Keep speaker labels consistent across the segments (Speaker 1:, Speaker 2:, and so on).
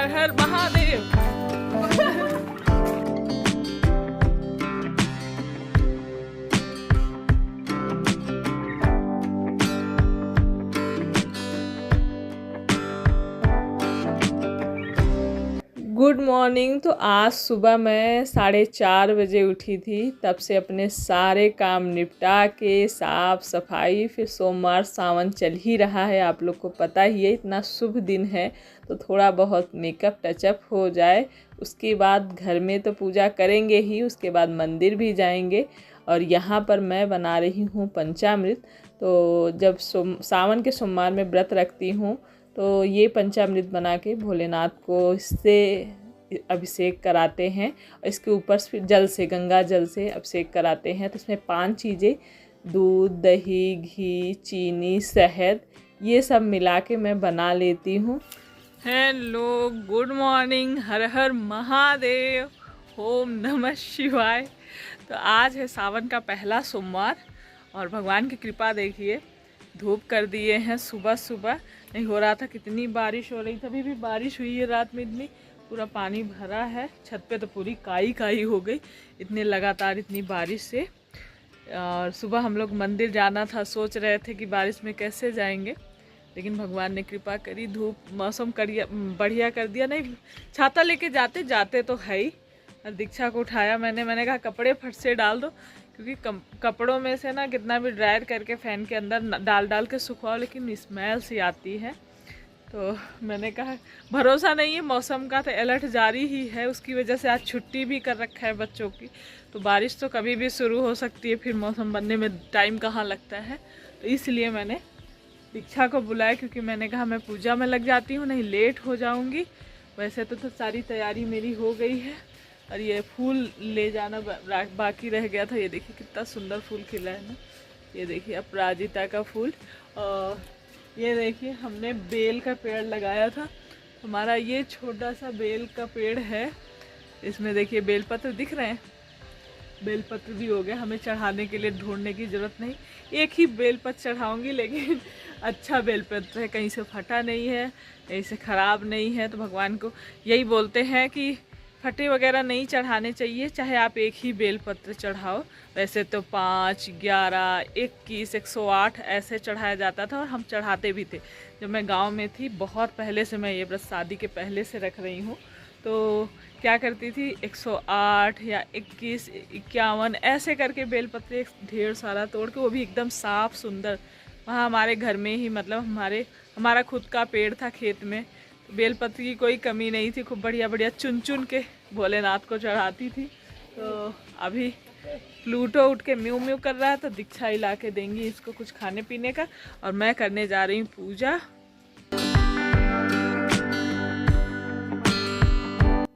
Speaker 1: हर हर Mahadev. Good morning. तो आज सुबह मैं 4:30 बजे उठी थी। तब से अपने सारे काम निपटा के साफ़ सफाई, फिर सोमवार सावन चल ही रहा है, आप लोग को पता ही है। इतना शुभ दिन है तो थोड़ा बहुत मेकअप टचअप हो जाए। उसके बाद घर में तो पूजा करेंगे ही, उसके बाद मंदिर भी जाएंगे। और यहाँ पर मैं बना रही हूँ पंचामृत। तो जब सावन के सोमवार में व्रत रखती हूँ तो ये पंचामृत बना के भोलेनाथ को इससे अभिषेक कराते हैं। और इसके ऊपर फिर जल से, गंगा जल से अभिषेक कराते हैं। तो इसमें 5 चीज़ें, दूध, दही, घी, चीनी, शहद, ये सब मिला के मैं बना लेती हूँ। हेलो, गुड मॉर्निंग, हर हर महादेव, ओम नमः शिवाय। तो आज है सावन का पहला सोमवार और भगवान की कृपा देखिए, धूप कर दिए हैं। सुबह सुबह नहीं हो रहा था, कितनी बारिश हो रही थी। अभी भी बारिश हुई है रात में, इतनी पूरा पानी भरा है। छत पे तो पूरी काई काई हो गई, इतने लगातार इतनी बारिश से। और सुबह हम लोग मंदिर जाना था, सोच रहे थे कि बारिश में कैसे जाएंगे, लेकिन भगवान ने कृपा करी, धूप मौसम बढ़िया कर दिया। नहीं छाता लेके जाते जाते तो है ही। और दीक्षा को उठाया मैंने कहा कपड़े फट से डाल दो, क्योंकि कपड़ों में से ना कितना भी ड्रायर करके फ़ैन के अंदर डाल के सुखाओ, लेकिन स्मेल सी आती है। तो मैंने कहा भरोसा नहीं है मौसम का, तो अलर्ट जारी ही है, उसकी वजह से आज छुट्टी भी कर रखा है बच्चों की। तो बारिश तो कभी भी शुरू हो सकती है, फिर मौसम बनने में टाइम कहाँ लगता है। तो इसलिए मैंने दीक्षा को बुलाया, क्योंकि मैंने कहा मैं पूजा में लग जाती हूँ, नहीं लेट हो जाऊँगी। वैसे तो सारी तैयारी मेरी हो गई है। और ये फूल ले जाना बाकी रह गया था। ये देखिए कितना सुंदर फूल खिला है ना, ये देखिए अपराजिता का फूल। और ये देखिए हमने बेल का पेड़ लगाया था, हमारा ये छोटा सा बेल का पेड़ है। इसमें देखिए बेलपत्र दिख रहे हैं, बेलपत्र भी हो गया। हमें चढ़ाने के लिए ढूंढने की ज़रूरत नहीं, एक ही बेलपत्र चढ़ाऊँगी, लेकिन अच्छा बेलपत्र है, कहीं से फटा नहीं है, कहीं से ख़राब नहीं है। तो भगवान को यही बोलते हैं कि फटे वगैरह नहीं चढ़ाने चाहिए, चाहे आप एक ही बेलपत्र चढ़ाओ। वैसे तो 5, 11, 21, 108 ऐसे चढ़ाया जाता था, और हम चढ़ाते भी थे। जब मैं गांव में थी, बहुत पहले से, मैं ये व्रत शादी के पहले से रख रही हूँ, तो क्या करती थी 108 या 21, 51 ऐसे करके बेलपत्र ढेर सारा तोड़ के, वो भी एकदम साफ़ सुंदर। वहाँ हमारे घर में ही, मतलब हमारा खुद का पेड़ था खेत में, बेलपत्र की कोई कमी नहीं थी। खूब बढ़िया बढ़िया चुन के भोलेनाथ को चढ़ाती थी। तो अभी प्लूटो उठ के म्यू म्यू कर रहा है, तो दीक्षा ही ला के देंगी इसको कुछ खाने पीने का। और मैं करने जा रही हूँ पूजा।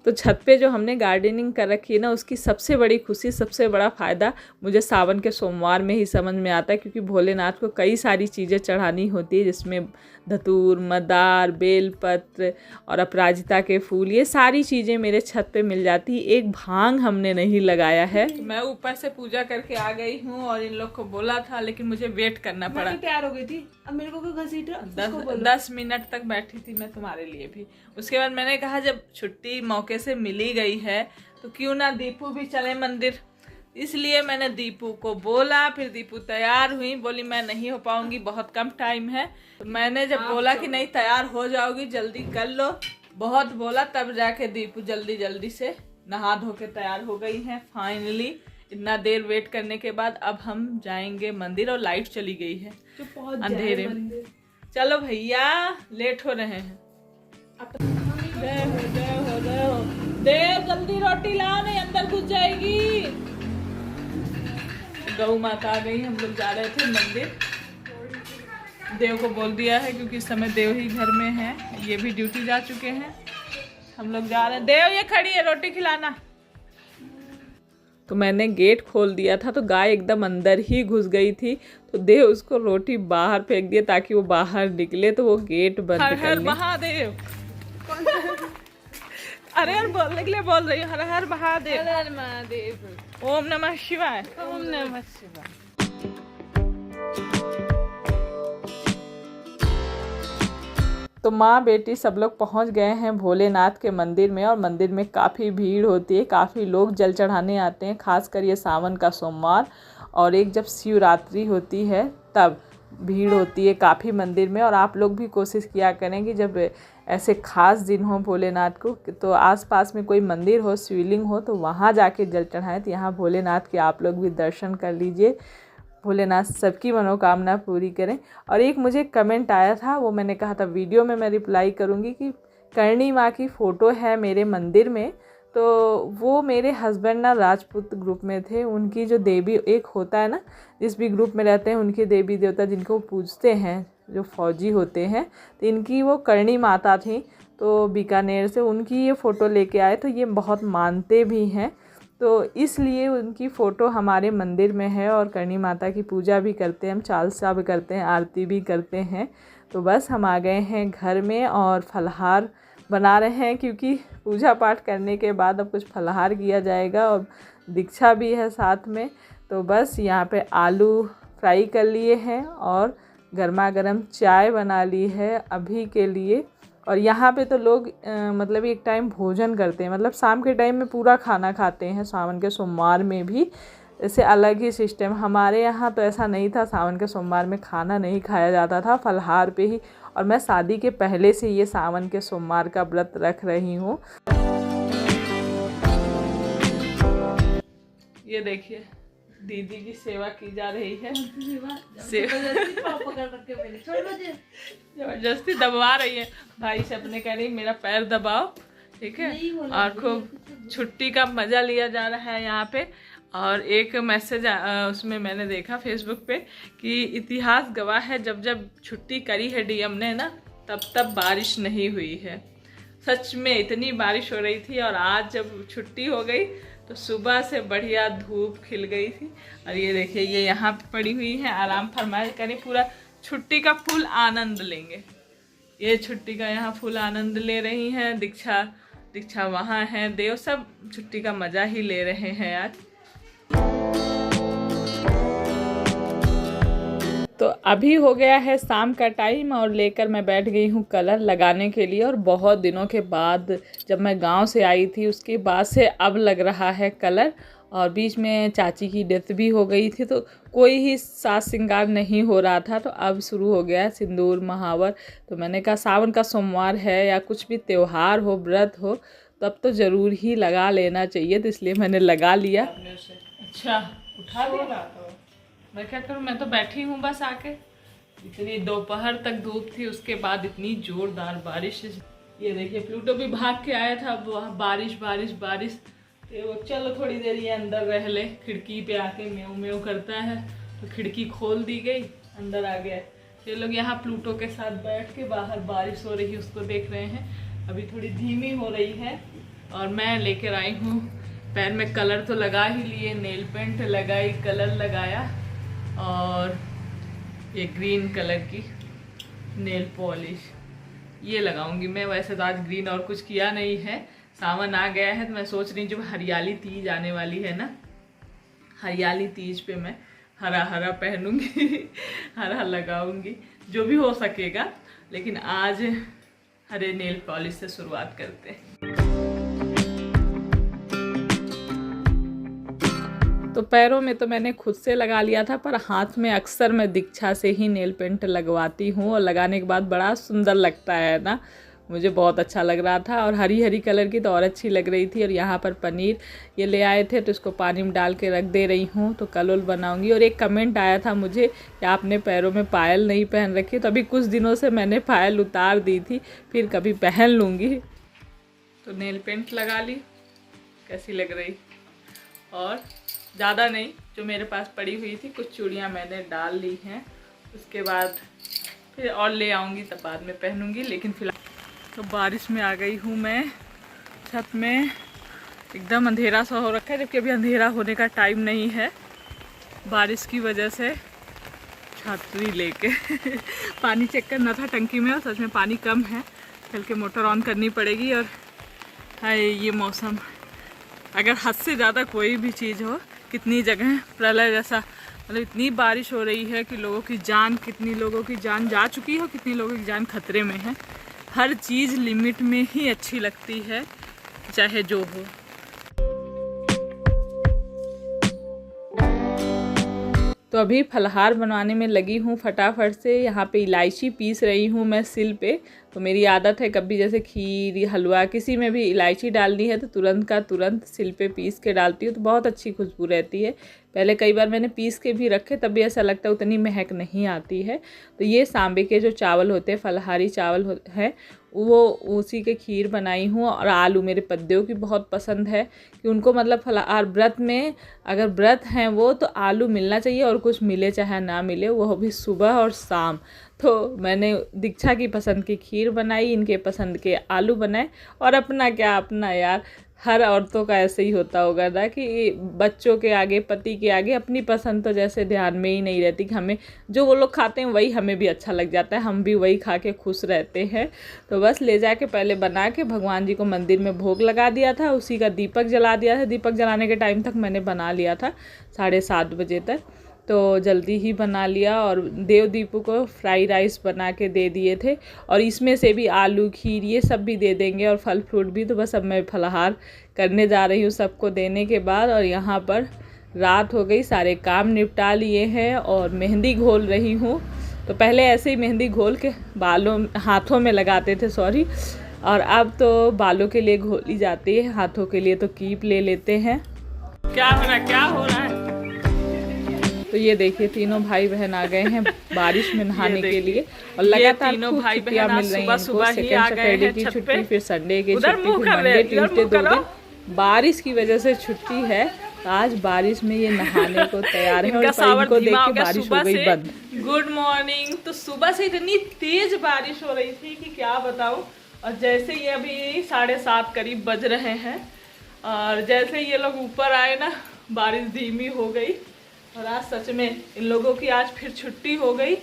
Speaker 1: तो छत पे जो हमने गार्डनिंग कर रखी है ना, उसकी सबसे बड़ी खुशी, सबसे बड़ा फ़ायदा मुझे सावन के सोमवार में ही समझ में आता है, क्योंकि भोलेनाथ को कई सारी चीज़ें चढ़ानी होती है, जिसमें धतूर, मदार, बेलपत्र और अपराजिता के फूल, ये सारी चीज़ें मेरे छत पे मिल जाती। एक भांग हमने नहीं लगाया है। तो मैं ऊपर से पूजा करके आ गई हूँ, और इन लोग को बोला था, लेकिन मुझे वेट करना पड़ा।
Speaker 2: तैयार हो गई थी, अब मेरे को घसीटा।
Speaker 1: 10 मिनट तक बैठी थी मैं तुम्हारे लिए भी। उसके बाद मैंने कहा जब छुट्टी मौके से मिली गई है, तो क्यों ना दीपू भी चले मंदिर। इसलिए मैंने दीपू को बोला, फिर दीपू तैयार हुई, बोली मैं नहीं हो पाऊंगी, बहुत कम टाइम है। तो मैंने जब बोला कि नहीं तैयार हो जाओगी, जल्दी कर लो, बहुत बोला, तब जाके दीपू जल्दी से नहा धो के तैयार हो गई हैं फाइनली। इतना देर वेट करने के बाद अब हम जाएंगे मंदिर, और लाइट चली गई है अंधेरे में। चलो भैया, लेट हो रहे हैं। देव जल्दी रोटी लाओ, नहीं अंदर घुस जाएगी। गौ माता आ गई, हम लोग जा रहे थे मंदिर। देव को बोल दिया है, क्योंकि इस समय देव ही घर में है, ये भी ड्यूटी जा चुके हैं। हम लोग जा रहे हैं। देव ये खड़ी है, रोटी खिलाना। तो मैंने गेट खोल दिया था, तो गाय एकदम अंदर ही घुस गई थी, तो देव उसको रोटी बाहर फेंक दिया ताकि वो बाहर निकले, तो वो गेट बंद कर ले। हर हर महादेव। अरे यार बोलने के लिए बोल रही हूँ, हर हर महादेव, हर हर महादेव, ओम नमः शिवाय, ओम नमः शिवाय। तो माँ बेटी सब लोग पहुँच गए हैं भोलेनाथ के मंदिर में, और मंदिर में काफ़ी भीड़ होती है, काफ़ी लोग जल चढ़ाने आते हैं, खासकर ये सावन का सोमवार और एक जब शिवरात्रि होती है तब भीड़ होती है काफ़ी मंदिर में। और आप लोग भी कोशिश किया करें कि जब ऐसे ख़ास दिन हो भोलेनाथ को, तो आसपास में कोई मंदिर हो, शिवलिंग हो, तो वहाँ जाके जल चढ़ाएं। तो यहाँ भोलेनाथ के आप लोग भी दर्शन कर लीजिए। भोलेनाथ सबकी मनोकामना पूरी करें। और एक मुझे कमेंट आया था, वो मैंने कहा था वीडियो में मैं रिप्लाई करूँगी, कि करणी माँ की फ़ोटो है मेरे मंदिर में। तो वो मेरे हस्बैंड ना राजपूत ग्रुप में थे, उनकी जो देवी एक होता है ना, जिस भी ग्रुप में रहते हैं उनके देवी देवता जिनको पूजते हैं, जो फौजी होते हैं, तो इनकी वो करणी माता थी। तो बीकानेर से उनकी ये फ़ोटो लेके आए, तो ये बहुत मानते भी हैं, तो इसलिए उनकी फ़ोटो हमारे मंदिर में है। और करणी माता की पूजा भी करते हैं हम, चालीसा भी करते हैं, आरती भी करते हैं। तो बस हम आ गए हैं घर में और फलाहार बना रहे हैं, क्योंकि पूजा पाठ करने के बाद अब कुछ फलाहार किया जाएगा और दीक्षा भी है साथ में। तो बस यहाँ पे आलू फ्राई कर लिए हैं और गर्मा गर्म चाय बना ली है अभी के लिए। और यहाँ पे तो लोग मतलब एक टाइम भोजन करते हैं, मतलब शाम के टाइम में पूरा खाना खाते हैं। सावन के सोमवार में भी ऐसे अलग ही सिस्टम, हमारे यहाँ तो ऐसा नहीं था, सावन के सोमवार में खाना नहीं खाया जाता था, फलाहार पे ही। और मैं शादी के पहले से ये सावन के सोमवार का व्रत रख रही हूँ। ये देखिए दीदी की सेवा की जा रही है, जबरदस्ती दबा रही है, भाई से अपने कह रही मेरा पैर दबाओ, ठीक है। और खूब छुट्टी का मज़ा लिया जा रहा है यहाँ पे। और एक मैसेज उसमें मैंने देखा फेसबुक पे कि इतिहास गवाह है, जब जब छुट्टी करी है डीएम ने ना, तब तब बारिश नहीं हुई है। सच में इतनी बारिश हो रही थी, और आज जब छुट्टी हो गई तो सुबह से बढ़िया धूप खिल गई थी। और ये देखिए ये यहाँ पे पड़ी हुई है, आराम फरमाए करें, पूरा छुट्टी का फुल आनंद लेंगे। ये छुट्टी का यहाँ फुल आनंद ले रही हैं। दीक्षा वहाँ है, देव सब छुट्टी का मज़ा ही ले रहे हैं आज। तो अभी हो गया है शाम का टाइम, और लेकर मैं बैठ गई हूँ कलर लगाने के लिए। और बहुत दिनों के बाद, जब मैं गांव से आई थी उसके बाद से अब लग रहा है कलर। और बीच में चाची की डेथ भी हो गई थी, तो कोई ही साज श्रृंगार नहीं हो रहा था। तो अब शुरू हो गया है सिंदूर महावर। तो मैंने कहा सावन का सोमवार है या कुछ भी त्यौहार हो, व्रत हो, तब तो ज़रूर ही लगा लेना चाहिए। तो इसलिए मैंने लगा लिया। अच्छा उठा दिया, मैं क्या करूँ, मैं तो बैठी हूँ बस आके। इतनी दोपहर तक धूप थी, उसके बाद इतनी जोरदार बारिश। ये देखिए प्लूटो भी भाग के आया था, बारिश बारिश बारिश। तो वो चलो थोड़ी देर ये अंदर रह ले, खिड़की पे आके म्याऊं म्याऊं करता है, तो खिड़की खोल दी गई, अंदर आ गया। ये लोग यहाँ प्लूटो के साथ बैठ के बाहर बारिश हो रही है उसको देख रहे हैं। अभी थोड़ी धीमी हो रही है। और मैं लेकर आई हूँ, पैर में कलर तो लगा ही लिए, नेल पेंट लगाई, कलर लगाया, और ये ग्रीन कलर की नेल पॉलिश ये लगाऊंगी मैं। वैसे तो आज ग्रीन और कुछ किया नहीं है, सावन आ गया है, तो मैं सोच रही हूँ जब हरियाली तीज आने वाली है ना, हरियाली तीज पे मैं हरा हरा पहनूंगी हरा लगाऊंगी, जो भी हो सकेगा। लेकिन आज हरे नेल पॉलिश से शुरुआत करते हैं। तो पैरों में तो मैंने खुद से लगा लिया था, पर हाथ में अक्सर मैं दीक्षा से ही नेल पेंट लगवाती हूँ, और लगाने के बाद बड़ा सुंदर लगता है ना, मुझे बहुत अच्छा लग रहा था। और हरी हरी कलर की तो और अच्छी लग रही थी। और यहाँ पर पनीर ये ले आए थे, तो इसको पानी में डाल के रख दे रही हूँ, तो कल बनाऊँगी। और एक कमेंट आया था मुझे कि आपने पैरों में पायल नहीं पहन रखी, तो अभी कुछ दिनों से मैंने पायल उतार दी थी, फिर कभी पहन लूँगी। तो नेल पेंट लगा ली, कैसी लग रही। और ज़्यादा नहीं, जो मेरे पास पड़ी हुई थी, कुछ चूड़ियाँ मैंने डाल ली हैं, उसके बाद फिर और ले आऊँगी, तब बाद में पहनूँगी। लेकिन फिलहाल तो बारिश में आ गई हूँ मैं। छत में एकदम अंधेरा सा हो रखा है, जबकि अभी अंधेरा होने का टाइम नहीं है, बारिश की वजह से छतरी लेके पानी चेक करना था टंकी में, और सच में पानी कम है, चल के मोटर ऑन करनी पड़ेगी। और है ये मौसम, अगर हद से ज़्यादा कोई भी चीज़ हो, कितनी जगह प्रलय जैसा, मतलब इतनी बारिश हो रही है कि लोगों की जान, कितनी लोगों की जान जा चुकी है, कितनी लोगों की जान खतरे में है। हर चीज़ लिमिट में ही अच्छी लगती है, चाहे जो हो। तो अभी फलाहार बनाने में लगी हूँ फटाफट से। यहाँ पे इलायची पीस रही हूँ मैं सिल पे। तो मेरी आदत है कभी जैसे खीर हलवा किसी में भी इलायची डालनी है तो तुरंत का तुरंत सिल पे पीस के डालती हूँ, तो बहुत अच्छी खुशबू रहती है। पहले कई बार मैंने पीस के भी रखे, तब भी ऐसा लगता है उतनी महक नहीं आती है। तो ये सांबे के जो चावल होते हैं, फलाहारी चावल है, वो उसी के खीर बनाई हूँ। और आलू मेरे पद्देव की बहुत पसंद है कि उनको मतलब फलाहार व्रत में, अगर व्रत हैं वो, तो आलू मिलना चाहिए, और कुछ मिले चाहे ना मिले, वो भी सुबह और शाम। तो मैंने दीक्षा की पसंद की खीर बनाई, इनके पसंद के आलू बनाए। और अपना क्या, अपना यार, हर औरतों का ऐसे ही होता होगा ना कि बच्चों के आगे, पति के आगे अपनी पसंद तो जैसे ध्यान में ही नहीं रहती, कि हमें जो वो लोग खाते हैं वही हमें भी अच्छा लग जाता है, हम भी वही खा के खुश रहते हैं। तो बस ले जाके पहले बना के भगवान जी को मंदिर में भोग लगा दिया था, उसी का दीपक जला दिया था। दीपक जलाने के टाइम तक मैंने बना लिया था 7:30 बजे तक, तो जल्दी ही बना लिया। और देव दीपू को फ्राई राइस बना के दे दिए थे, और इसमें से भी आलू खीर ये सब भी दे देंगे, और फल फ्रूट भी। तो बस अब मैं फलाहार करने जा रही हूँ सबको देने के बाद। और यहाँ पर रात हो गई, सारे काम निपटा लिए हैं और मेहंदी घोल रही हूँ। तो पहले ऐसे ही मेहंदी घोल के बालों, हाथों में लगाते थे, सॉरी, और अब तो बालों के लिए घोली जाती है, हाथों के लिए तो कीप ले लेते हैं। क्या हो रहा है? तो ये देखिए तीनों भाई बहन आ गए हैं बारिश में नहाने के लिए, और लगातार तीनों भाई बहन मिल रही हैं इनको। सेकंड सैटरडे की छुट्टी, फिर संडे की छुट्टी, फिर मंडे ट्यूसडे 2 दिन बारिश की वजह से छुट्टी है। तो आज बारिश में ये नहाने को तैयार है, और इनको देख के बारिश हो गई बंद। Good morning. तो सुबह से इतनी तेज बारिश हो रही थी कि क्या बताऊं। और जैसे ये अभी 7:30 करीब बज रहे हैं, और जैसे ये लोग ऊपर आए ना, बारिश धीमी हो गई। और आज सच में इन लोगों की आज फिर छुट्टी हो गई।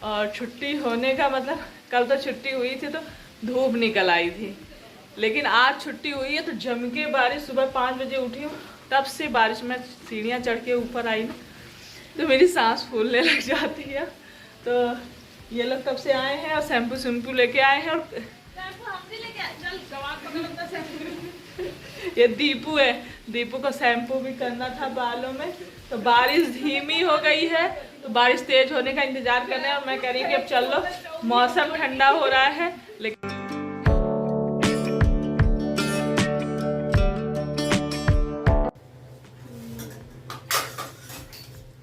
Speaker 1: और छुट्टी होने का मतलब, कल तो छुट्टी हुई थी तो धूप निकल आई थी, लेकिन आज छुट्टी हुई है तो जम के बारिश। सुबह 5 बजे उठी हूँ, तब से बारिश में सीढ़ियाँ चढ़ के ऊपर आई ना, तो मेरी सांस फूलने लग जाती है। तो ये लोग तब से आए हैं और शैम्पू लेके आए हैं। और ये दीपू है, दीपू को शैम्पू भी करना था बालों में। तो बारिश धीमी हो गई है, तो बारिश तेज होने का इंतजार कर रहे हैं। और मैं कह रही हूँ कि अब चलो, मौसम ठंडा हो रहा है। लेकिन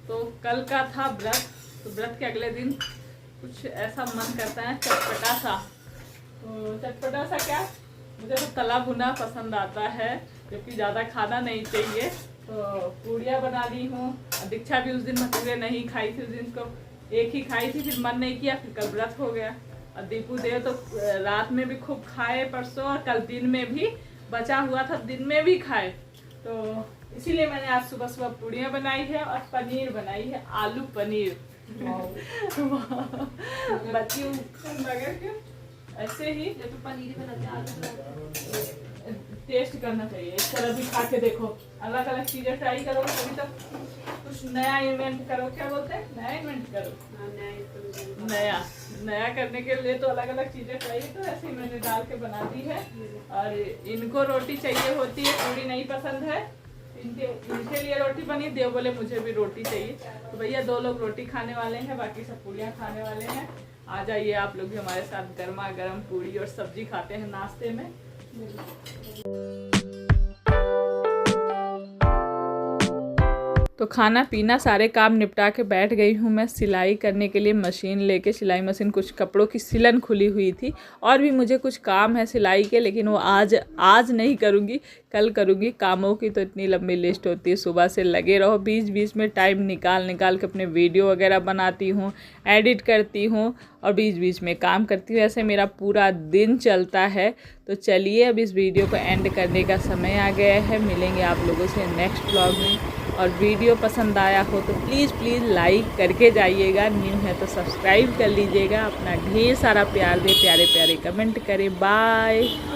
Speaker 1: तो कल का था व्रत, तो व्रत के अगले दिन कुछ ऐसा मन करता है चटपटा सा। तो चटपटा सा क्या, मुझे तो तला भुना पसंद आता है, क्योंकि ज़्यादा खाना नहीं चाहिए। तो पूड़ियाँ बना ली हूँ। दीक्षा भी उस दिन भटूरे नहीं खाई थी, उस दिन को एक ही खाई थी, फिर मन नहीं किया, फिर कल व्रत हो गया। और दीपू देव तो रात में भी खूब खाए परसों, और कल दिन में भी बचा हुआ था, दिन में भी खाए। तो इसीलिए मैंने आज सुबह सुबह पूड़ियाँ बनाई है, और पनीर बनाई है, आलू पनीर। बच्ची मगर क्यों ऐसे ही
Speaker 2: पनीर
Speaker 1: टेस्ट करना चाहिए, इस तरह भी खा के देखो, अलग अलग चीजें ट्राई करो, कभी तो कुछ नया इन्वेंट करो। क्या बोलते हैं, नया इन्वेंट करो। नया करने के लिए तो अलग अलग चीजें चाहिए। तो ऐसे ही मैंने डाल के बना दी है। और इनको रोटी चाहिए होती है, पूरी नहीं पसंद है, इनके लिए रोटी बनी। देव बोले मुझे भी रोटी चाहिए, तो भैया 2 लोग रोटी खाने वाले हैं, बाकी सब पूड़ियाँ खाने वाले हैं। आ जाइए आप लोग भी हमारे साथ, गर्मा गर्म पूड़ी और सब्जी खाते हैं नाश्ते में। तो खाना पीना सारे काम निपटा के बैठ गई हूँ मैं सिलाई करने के लिए। मशीन लेके, सिलाई मशीन, कुछ कपड़ों की सिलन खुली हुई थी, और भी मुझे कुछ काम है सिलाई के, लेकिन वो आज नहीं करूँगी, कल करूँगी। कामों की तो इतनी लंबी लिस्ट होती है, सुबह से लगे रहो, बीच बीच में टाइम निकाल के अपने वीडियो वगैरह बनाती हूँ, एडिट करती हूँ, और बीच बीच में काम करती हूँ। ऐसे मेरा पूरा दिन चलता है। तो चलिए अब इस वीडियो को एंड करने का समय आ गया है। मिलेंगे आप लोगों से नेक्स्ट व्लॉग में। और वीडियो पसंद आया हो तो प्लीज़ लाइक करके जाइएगा, न्यू है तो सब्सक्राइब कर लीजिएगा। अपना ढेर सारा प्यार दे, प्यारे प्यारे कमेंट करें। बाय।